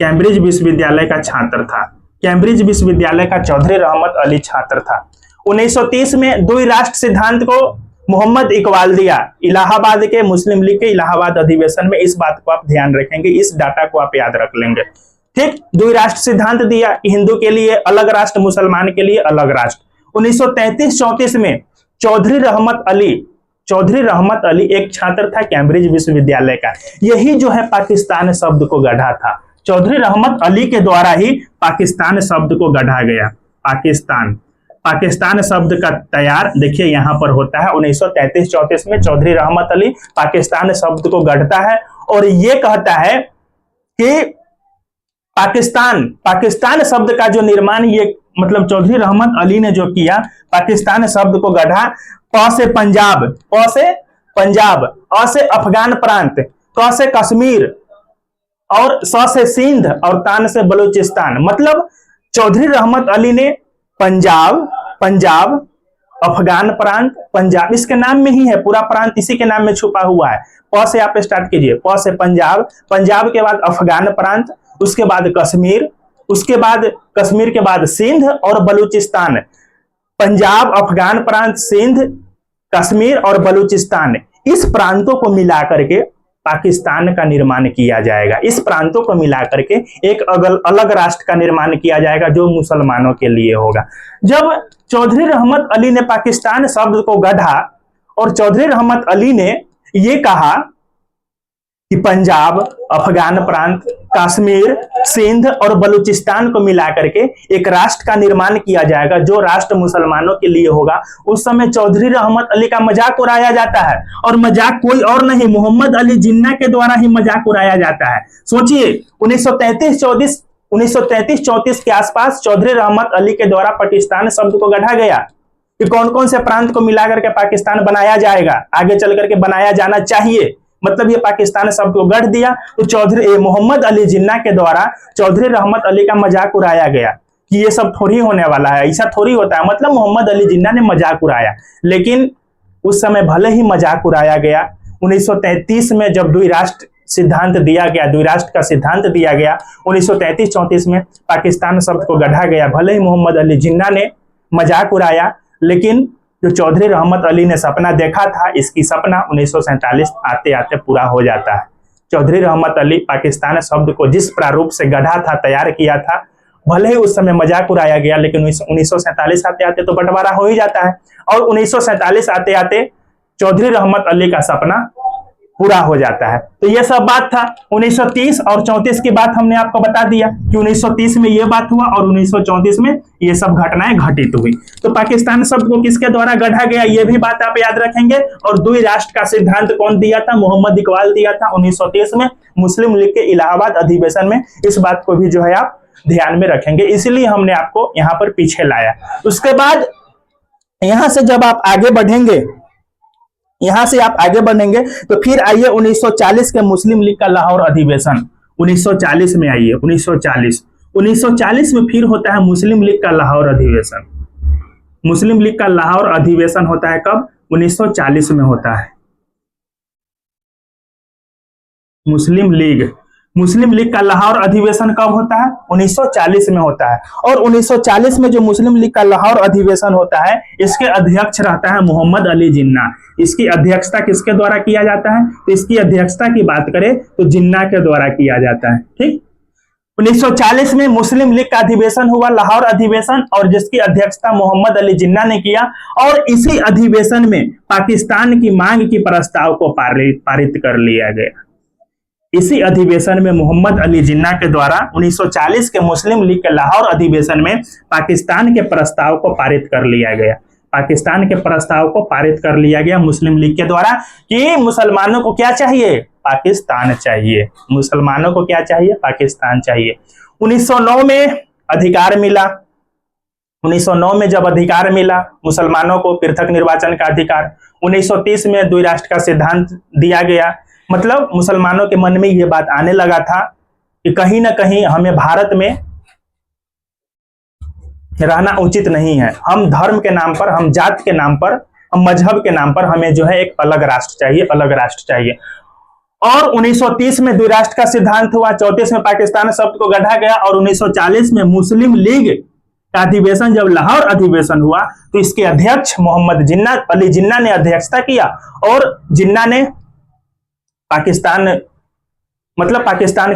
कैम्ब्रिज विश्वविद्यालय का छात्र था। कैम्ब्रिज विश्वविद्यालय का चौधरी रहमत अली छात्र था। 1930 में द्वि राष्ट्र सिद्धांत को मोहम्मद इकबाल दिया इलाहाबाद के मुस्लिम लीग के इलाहाबाद अधिवेशन में। इस बात को आप ध्यान रखेंगे, इस डाटा को आप याद रख लेंगे। ठीक, द्वि राष्ट्र सिद्धांत दिया कि हिंदू के लिए अलग राष्ट्र, मुसलमान के लिए अलग राष्ट्र। 1933-34 में चौधरी रहमत अली एक छात्र था कैम्ब्रिज विश्वविद्यालय का। यही जो है पाकिस्तान शब्द को गढ़ा था। चौधरी रहमत अली के द्वारा ही पाकिस्तान शब्द को गढ़ा गया। पाकिस्तान शब्द का तैयार देखिए यहां पर होता है। 1933-34 में चौधरी रहमत अली पाकिस्तान शब्द को गढ़ता है और ये कहता है कि पाकिस्तान शब्द का जो निर्माण ये मतलब चौधरी रहमत अली ने जो किया, पाकिस्तान शब्द को गढ़ा। प से पंजाब, अ से अफगान प्रांत, क से कश्मीर और स से सिंध और तान से बलूचिस्तान। मतलब चौधरी रहमत अली ने पंजाब, अफगान प्रांत, पंजाब इसके नाम में ही है, पूरा प्रांत इसी के नाम में छुपा हुआ है। प से आप स्टार्ट कीजिए, प से पंजाब के बाद अफगान प्रांत, उसके बाद कश्मीर, उसके बाद कश्मीर के बाद सिंध और बलूचिस्तान। पंजाब, अफगान प्रांत, सिंध, कश्मीर और बलूचिस्तान, इस प्रांतों को मिलाकर के पाकिस्तान का निर्माण किया जाएगा। इस प्रांतों को मिलाकर के एक अलग राष्ट्र का निर्माण किया जाएगा जो मुसलमानों के लिए होगा। जब चौधरी रहमत अली ने पाकिस्तान शब्द को गढ़ा और चौधरी रहमत अली ने यह कहा कि पंजाब, अफगान प्रांत, कश्मीर, सिंध और बलूचिस्तान को मिला करके एक राष्ट्र का निर्माण किया जाएगा, जो राष्ट्र मुसलमानों के लिए होगा। उस समय चौधरी रहमत अली का मजाक उड़ाया जाता है, और मजाक कोई और नहीं, मोहम्मद अली जिन्ना के द्वारा ही मजाक उड़ाया जाता है। सोचिए 1933-34 के आसपास चौधरी रहमत अली के द्वारा पाकिस्तान शब्द को गढ़ा गया कि कौन कौन से प्रांत को मिलाकर के पाकिस्तान बनाया जाएगा, आगे चल करके बनाया जाना चाहिए, मतलब ये पाकिस्तान शब्द को गढ़ दिया। तो चौधरी मोहम्मद अली जिन्ना के द्वारा चौधरी रहमत अली का मजाक उड़ाया गया कि ये सब थोड़ी होने वाला है, ऐसा थोड़ी होता है, मतलब मोहम्मद अली जिन्ना ने मजाक उड़ाया। लेकिन उस समय भले ही मजाक उड़ाया गया, 1933 में जब द्विराष्ट्र सिद्धांत दिया गया, द्विराष्ट्र का सिद्धांत दिया गया, 1933-34 में पाकिस्तान शब्द को गढ़ा गया। भले ही मोहम्मद अली जिन्ना ने मजाक उड़ाया, लेकिन जो चौधरी रहमत अली ने सपना देखा था, इसकी सपना 1947 आते आते पूरा हो जाता है। चौधरी रहमत अली पाकिस्तान शब्द को जिस प्रारूप से गढ़ा था, तैयार किया था, भले ही उस समय मजाक उड़ाया गया, लेकिन 1947 आते आते तो बंटवारा हो ही जाता है, और 1947 आते आते चौधरी रहमत अली का सपना पूरा हो जाता है। तो ये सब बात था। 1930 और 34 की बात हमने आपको बता दिया कि 1930 में ये बात हुआ और 1934 में ये सब घटनाएं घटित हुई। तो पाकिस्तान शब्द को किसके द्वारा गढ़ा गया, ये भी बात आप याद रखेंगे। और द्विराष्ट्र का सिद्धांत कौन दिया था, मोहम्मद इकबाल दिया था 1930 में, मुस्लिम लीग के इलाहाबाद अधिवेशन में। इस बात को भी जो है आप ध्यान में रखेंगे, इसलिए हमने आपको यहाँ पर पीछे लाया। उसके बाद यहां से जब आप आगे बढ़ेंगे, यहां से आप आगे बढ़ेंगे तो फिर आइए 1940 के मुस्लिम लीग का लाहौर अधिवेशन। 1940 में आइए, 1940 में फिर होता है मुस्लिम लीग का लाहौर अधिवेशन। मुस्लिम लीग का लाहौर अधिवेशन होता है कब, 1940 में होता है। मुस्लिम लीग का लाहौर अधिवेशन कब होता है, 1940 में होता है। और 1940 में जो मुस्लिम लीग का लाहौर अधिवेशन होता है, इसके अध्यक्ष रहता है मोहम्मद अली जिन्ना। इसकी अध्यक्षता किसके द्वारा किया जाता है, तो इसकी अध्यक्षता की बात करें तो जिन्ना के द्वारा किया जाता है। ठीक, 1940 में मुस्लिम लीग का अधिवेशन हुआ, लाहौर अधिवेशन, और जिसकी अध्यक्षता मोहम्मद अली जिन्ना ने किया। और इसी अधिवेशन में पाकिस्तान की मांग की प्रस्ताव को पारित कर लिया गया। इसी अधिवेशन में मोहम्मद अली जिन्ना के द्वारा 1940 के मुस्लिम लीग के लाहौर अधिवेशन में पाकिस्तान के प्रस्ताव को पारित कर लिया गया। पाकिस्तान के प्रस्ताव को पारित कर लिया गया मुस्लिम लीग के द्वारा कि मुसलमानों को क्या चाहिए, पाकिस्तान चाहिए। मुसलमानों को क्या चाहिए, पाकिस्तान चाहिए। 1909 में अधिकार मिला। 1909 में जब अधिकार मिला मुसलमानों को पृथक निर्वाचन का अधिकार, 1930 में द्विराष्ट्र का सिद्धांत दिया गया। मतलब मुसलमानों के मन में यह बात आने लगा था कि कहीं ना कहीं हमें भारत में रहना उचित नहीं है। हम धर्म के नाम पर, हम जात के नाम पर, हम मजहब के नाम पर हमें जो है एक अलग राष्ट्र चाहिए, अलग राष्ट्र चाहिए। और 1930 में द्विराष्ट्र का सिद्धांत हुआ, 34 में पाकिस्तान शब्द को गढ़ा गया, और 1940 में मुस्लिम लीग का अधिवेशन जब लाहौर अधिवेशन हुआ तो इसके अध्यक्ष मोहम्मद अली जिन्ना ने अध्यक्षता किया। और जिन्ना ने पाकिस्तान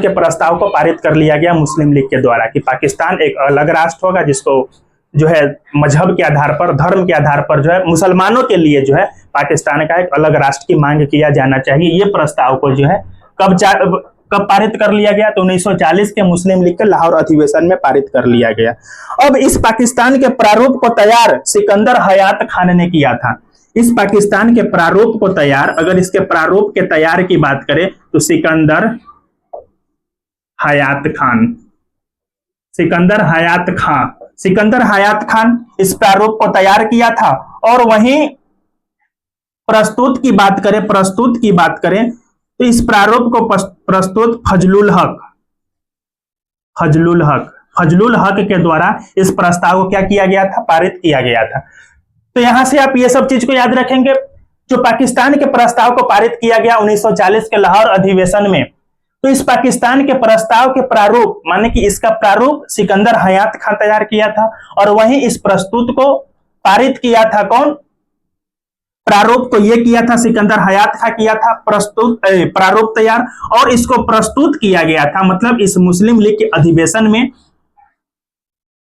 के प्रस्ताव को पारित कर लिया गया मुस्लिम लीग के द्वारा कि पाकिस्तान एक अलग राष्ट्र होगा, जिसको जो है मजहब के आधार पर, धर्म के आधार पर जो है मुसलमानों के लिए जो है पाकिस्तान का एक अलग राष्ट्र की मांग किया जाना चाहिए। ये प्रस्ताव को जो है कब पारित कर लिया गया, तो 1940 के मुस्लिम लीग के लाहौर अधिवेशन में पारित कर लिया गया। अब इस पाकिस्तान के प्रारूप को तैयार सिकंदर हयात खान ने किया था। इस पाकिस्तान के प्रारूप को तैयार, अगर इसके प्रारूप के तैयार की बात करें तो सिकंदर हयात खान इस प्रारूप को तैयार किया था। और वहीं प्रस्तुत की बात करें तो इस प्रारूप को प्रस्तुत फजलुल हक के द्वारा इस प्रस्ताव को क्या किया गया था, पारित किया गया था। तो यहां से आप ये सब चीज को याद रखेंगे। जो पाकिस्तान के प्रस्ताव को पारित किया गया 1940 के लाहौर अधिवेशन में, तो इस पाकिस्तान के प्रस्ताव के प्रारूप, माने कि इसका प्रारूप सिकंदर हयात खान तैयार किया था, और वहीं इस प्रस्तुत को पारित किया था कौन, प्रारूप को यह किया था सिकंदर हयात खान किया था, प्रारूप तैयार, और इसको प्रस्तुत किया गया था। मतलब इस मुस्लिम लीग के अधिवेशन में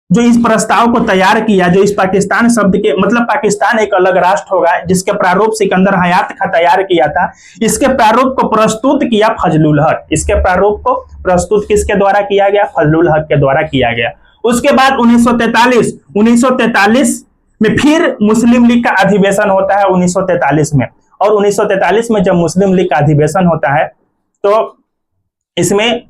जो इस प्रस्ताव को तैयार किया, जो इस पाकिस्तान शब्द के मतलब पाकिस्तान एक अलग राष्ट्र होगा, जिसके प्रारूप सिकंदर हयात का तैयार किया था, इसके प्रारूप को प्रस्तुत किया फजलुल हक। इसके प्रारूप को प्रस्तुत किसके द्वारा किया गया? फजलुल हक के द्वारा किया गया। उसके बाद 1943 में फिर मुस्लिम लीग का अधिवेशन होता है 1943 में। और 1943 में जब मुस्लिम लीग का अधिवेशन होता है तो इसमें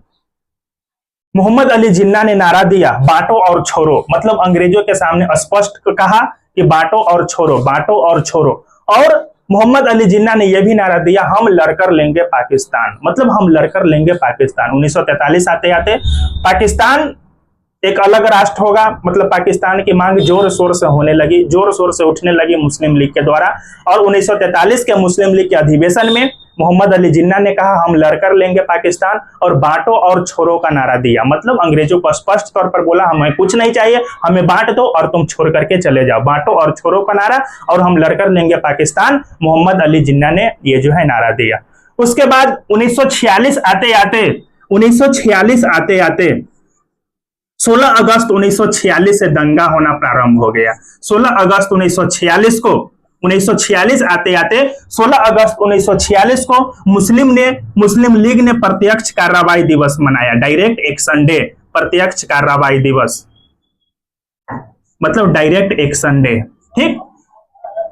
मोहम्मद अली जिन्ना ने नारा दिया बांटो और छोड़ो, मतलब अंग्रेजों के सामने स्पष्ट कहा कि बांटो और छोड़ो, बांटो और छोड़ो। और मोहम्मद अली जिन्ना ने यह भी नारा दिया हम लड़कर लेंगे पाकिस्तान, मतलब हम लड़कर लेंगे पाकिस्तान। 1943 आते आते पाकिस्तान एक अलग राष्ट्र होगा, मतलब पाकिस्तान की मांग जोर शोर से होने लगी, जोर शोर से उठने लगी मुस्लिम लीग के द्वारा। और 1943 के मुस्लिम लीग के अधिवेशन में मोहम्मद अली जिन्ना ने कहा हम लड़कर लेंगे पाकिस्तान और बांटो और छोड़ो का नारा दिया, मतलब अंग्रेजों को स्पष्ट तौर पर बोला हमें कुछ नहीं चाहिए, हमें बांट दो और तुम छोड़ करके चले जाओ। बांटो और छोड़ो का नारा और हम लड़कर लेंगे पाकिस्तान, मोहम्मद अली जिन्ना ने ये जो है नारा दिया। उसके बाद 1946 आते आते 16 अगस्त 1946 से दंगा होना प्रारंभ हो गया। 16 अगस्त 1946 को 1946 आते आते 16 अगस्त 1946 को मुस्लिम लीग ने प्रत्यक्ष कार्रवाई दिवस मनाया, डायरेक्ट एक्शन डे, प्रत्यक्ष कार्रवाई दिवस मतलब डायरेक्ट एक्शन डे। ठीक,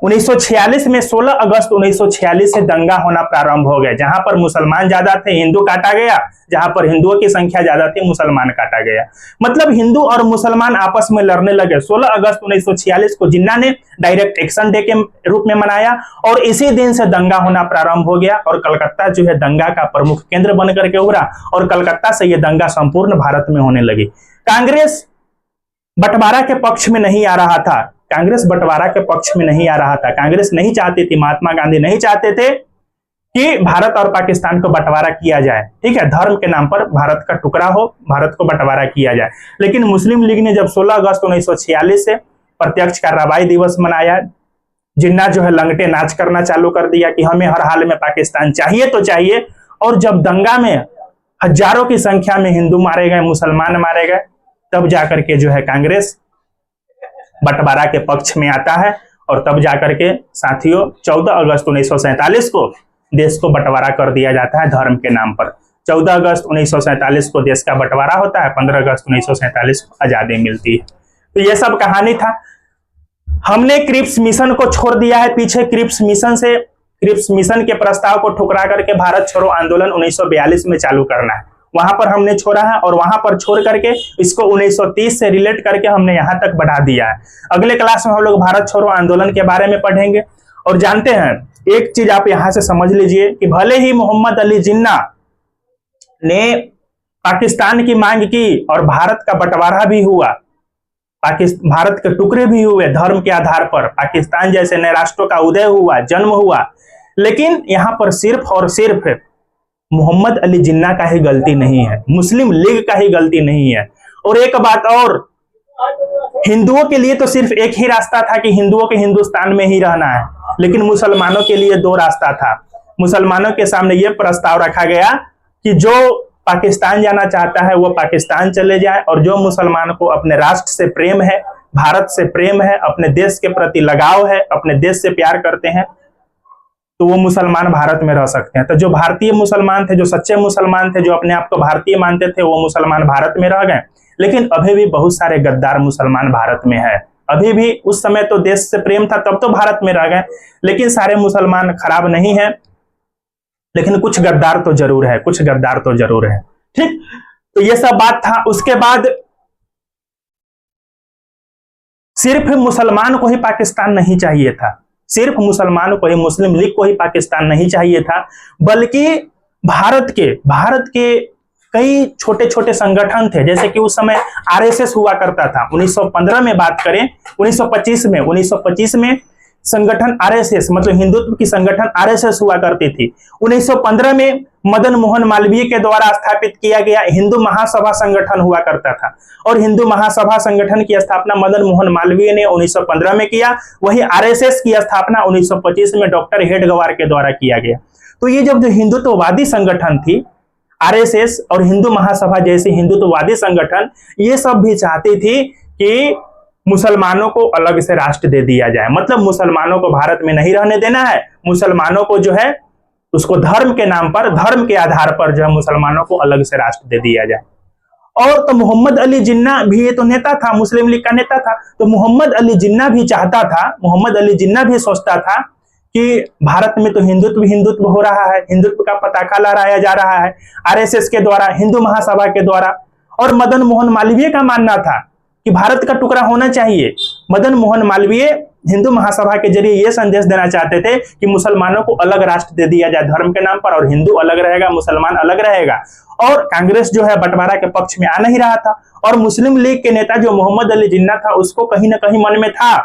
1946 में 16 अगस्त 1946 से दंगा होना प्रारंभ हो गया। जहां पर मुसलमान ज्यादा थे हिंदू काटा गया, जहां पर हिंदुओं की संख्या ज्यादा थी मुसलमान काटा गया, मतलब हिंदू और मुसलमान आपस में लड़ने लगे। 16 अगस्त 1946 को जिन्ना ने डायरेक्ट एक्शन डे के रूप में मनाया और इसी दिन से दंगा होना प्रारंभ हो गया और कलकत्ता जो है दंगा का प्रमुख केंद्र बनकर के उभरा और कलकत्ता से यह दंगा संपूर्ण भारत में होने लगी। कांग्रेस बंटवारा के पक्ष में नहीं आ रहा था, कांग्रेस बंटवारा के पक्ष में नहीं आ रहा था। कांग्रेस नहीं चाहती थी, महात्मा गांधी नहीं चाहते थे कि भारत और पाकिस्तान को बंटवारा किया जाए, ठीक है, धर्म के नाम पर भारत का टुकड़ा हो, भारत को बंटवारा किया जाए। लेकिन मुस्लिम लीग ने जब 16 अगस्त 1946 से प्रत्यक्ष कार्रवाई दिवस मनाया, जिन्ना जो है लंगटे नाच करना चालू कर दिया कि हमें हर हाल में पाकिस्तान चाहिए तो चाहिए। और जब दंगा में हजारों की संख्या में हिंदू मारे गए, मुसलमान मारे गए, तब जाकर के जो है कांग्रेस बंटवारा के पक्ष में आता है और तब जाकर के साथियों 14 अगस्त 1947 को देश को बंटवारा कर दिया जाता है धर्म के नाम पर। 14 अगस्त 1947 को देश का बंटवारा होता है, 15 अगस्त 1947 को आजादी मिलती है। तो ये सब कहानी था। हमने क्रिप्स मिशन को छोड़ दिया है पीछे। क्रिप्स मिशन के प्रस्ताव को ठुकरा करके भारत छोड़ो आंदोलन 1942 में चालू करना है, वहां पर हमने छोड़ा है और वहां पर छोड़ करके इसको 1930 से रिलेट करके हमने यहां तक बढ़ा दिया है। अगले क्लास में हम लोग भारत छोड़ो आंदोलन के बारे में पढ़ेंगे। और जानते हैं एक चीज आप यहां से समझ लीजिए कि भले ही मोहम्मद अली जिन्ना ने पाकिस्तान की मांग की और भारत का बंटवारा भी हुआ, भारत के टुकड़े भी हुए धर्म के आधार पर, पाकिस्तान जैसे नए राष्ट्रों का उदय हुआ, जन्म हुआ, लेकिन यहां पर सिर्फ और सिर्फ मोहम्मद अली जिन्ना का ही गलती नहीं है, मुस्लिम लीग का ही गलती नहीं है। और एक बात और, हिंदुओं के लिए तो सिर्फ एक ही रास्ता था कि हिंदुओं के हिंदुस्तान में ही रहना है, लेकिन मुसलमानों के लिए दो रास्ता था। मुसलमानों के सामने यह प्रस्ताव रखा गया कि जो पाकिस्तान जाना चाहता है वो पाकिस्तान चले जाए और जो मुसलमान को अपने राष्ट्र से प्रेम है, भारत से प्रेम है, अपने देश के प्रति लगाव है, अपने देश से प्यार करते हैं, तो वो मुसलमान भारत में रह सकते हैं। तो जो भारतीय मुसलमान थे, जो सच्चे मुसलमान थे, जो अपने आप को भारतीय मानते थे, वो मुसलमान भारत में रह गए। लेकिन अभी भी बहुत सारे गद्दार मुसलमान भारत में है। अभी भी, उस समय तो देश से प्रेम था तब तो भारत में रह गए, लेकिन सारे मुसलमान खराब नहीं है, लेकिन कुछ गद्दार तो जरूर है, कुछ गद्दार तो जरूर है। ठीक, तो ये सब बात था। उसके बाद सिर्फ मुसलमान को ही पाकिस्तान नहीं चाहिए था, सिर्फ मुसलमानों को ही, मुस्लिम लीग को ही पाकिस्तान नहीं चाहिए था, बल्कि भारत के कई छोटे छोटे संगठन थे। जैसे कि उस समय आरएसएस हुआ करता था। 1915 में बात करें, 1925 में संगठन आरएसएस मतलब हिंदुत्व की संगठन आरएसएस हुआ करती थी। 1915 में मदन मोहन मालवीय के द्वारा स्थापित किया गया हिंदू महासभा संगठन हुआ करता था और हिंदू महासभा संगठन की स्थापना मदन मोहन मालवीय ने 1915 में किया। वही आरएसएस की स्थापना 1925 में डॉक्टर हेडगेवार के द्वारा किया गया। तो ये जब जो हिंदुत्ववादी संगठन थी, आरएसएस और हिंदू महासभा जैसी हिंदुत्ववादी संगठन, ये सब भी चाहती थी कि मुसलमानों को अलग से राष्ट्र दे दिया जाए, मतलब मुसलमानों को भारत में नहीं रहने देना है, मुसलमानों को जो है उसको धर्म के नाम पर, धर्म के आधार पर जो है मुसलमानों को अलग से राष्ट्र दे दिया जाए। और तो मोहम्मद अली जिन्ना भी, ये तो नेता था, मुस्लिम लीग का नेता था, तो मोहम्मद अली जिन्ना भी चाहता था, मोहम्मद अली जिन्ना भी सोचता था कि भारत में तो हिंदुत्व हो रहा है, हिंदुत्व का पताका लहराया जा रहा है आरएसएस के द्वारा, हिंदू महासभा के द्वारा। और मदन मोहन मालवीय का मानना था कि भारत का टुकड़ा होना चाहिए। मदन मोहन मालवीय हिंदू महासभा के जरिए यह संदेश देना चाहते थे कि मुसलमानों को अलग राष्ट्र दे दिया जाए धर्म के नाम पर, और हिंदू अलग रहेगा, मुसलमान अलग रहेगा। और कांग्रेस जो है बंटवारा के पक्ष में आ नहीं रहा था। और मुस्लिम लीग के नेता जो मोहम्मद अली जिन्ना था, उसको कहीं ना कहीं मन में था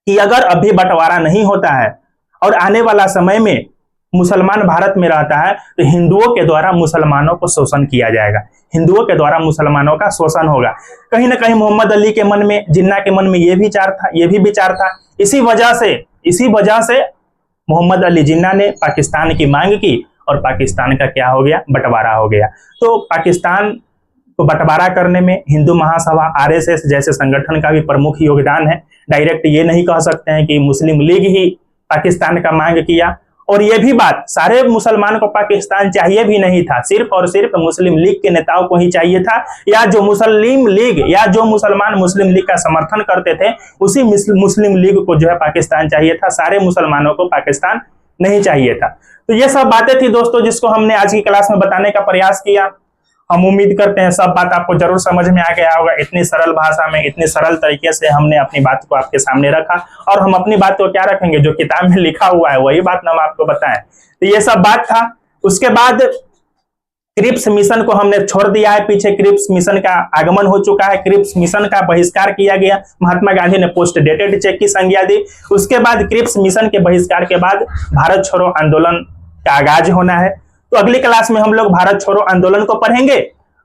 कि अगर अभी बंटवारा नहीं होता है और आने वाला समय में मुसलमान भारत में रहता है तो हिंदुओं के द्वारा मुसलमानों को शोषण किया जाएगा, हिंदुओं के द्वारा मुसलमानों का शोषण होगा। कहीं ना कहीं मोहम्मद अली के मन में, जिन्ना के मन में ये भी विचार था। इसी वजह से मोहम्मद अली जिन्ना ने पाकिस्तान की मांग की और पाकिस्तान का क्या हो गया, बंटवारा हो गया। तो पाकिस्तान को बंटवारा करने में हिंदू महासभा, आरएसएस जैसे संगठन का भी प्रमुख योगदान है। डायरेक्ट ये नहीं कह सकते हैं कि मुस्लिम लीग ही पाकिस्तान का मांग किया। और ये भी बात, सारे मुसलमान को पाकिस्तान चाहिए भी नहीं था, सिर्फ और सिर्फ मुस्लिम लीग के नेताओं को ही चाहिए था, या जो मुस्लिम लीग या जो मुसलमान मुस्लिम लीग का समर्थन करते थे उसी मुस्लिम लीग को जो है पाकिस्तान चाहिए था, सारे मुसलमानों को पाकिस्तान नहीं चाहिए था। तो ये सब बातें थी दोस्तों जिसको हमने आज की क्लास में बताने का प्रयास किया। हम उम्मीद करते हैं सब बात आपको जरूर समझ में आ गया होगा। इतनी सरल भाषा में, इतने सरल तरीके से हमने अपनी बात को आपके सामने रखा, और हम अपनी बात को क्या रखेंगे, जो किताब में लिखा हुआ है वही बात हम आपको बताएं। तो ये सब बात था। उसके बाद क्रिप्स मिशन को हमने छोड़ दिया है पीछे, क्रिप्स मिशन का आगमन हो चुका है, क्रिप्स मिशन का बहिष्कार किया गया, महात्मा गांधी ने पोस्ट डेटेड चेक की संज्ञा दी। उसके बाद क्रिप्स मिशन के बहिष्कार के बाद भारत छोड़ो आंदोलन का आगाज होना है। तो अगली क्लास में हम लोग भारत छोड़ो आंदोलन को पढ़ेंगे।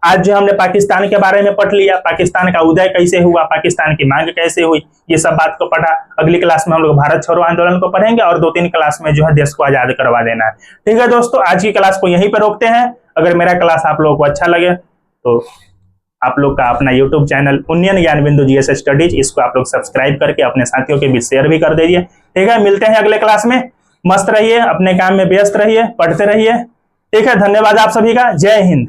आज जो हमने पाकिस्तान के बारे में पढ़ लिया, पाकिस्तान का उदय कैसे हुआ, पाकिस्तान की मांग कैसे हुई, ये सब बात को पढ़ा। अगली क्लास में हम लोग भारत छोड़ो आंदोलन को पढ़ेंगे और 2-3 क्लास में जो है देश को आजाद करवा देना है। ठीक है दोस्तों, आज की क्लास को यहीं पर रोकते हैं। अगर मेरा क्लास आप लोगों को अच्छा लगे तो आप लोग का अपना यूट्यूब चैनल उन्नयन ज्ञान बिंदु जीएस स्टडीज, इसको आप लोग सब्सक्राइब करके अपने साथियों के बीच शेयर भी कर दीजिए। ठीक है, मिलते हैं अगले क्लास में। मस्त रहिए, अपने काम में व्यस्त रहिए, पढ़ते रहिए। ठीक है, धन्यवाद आप सभी का। जय हिंद।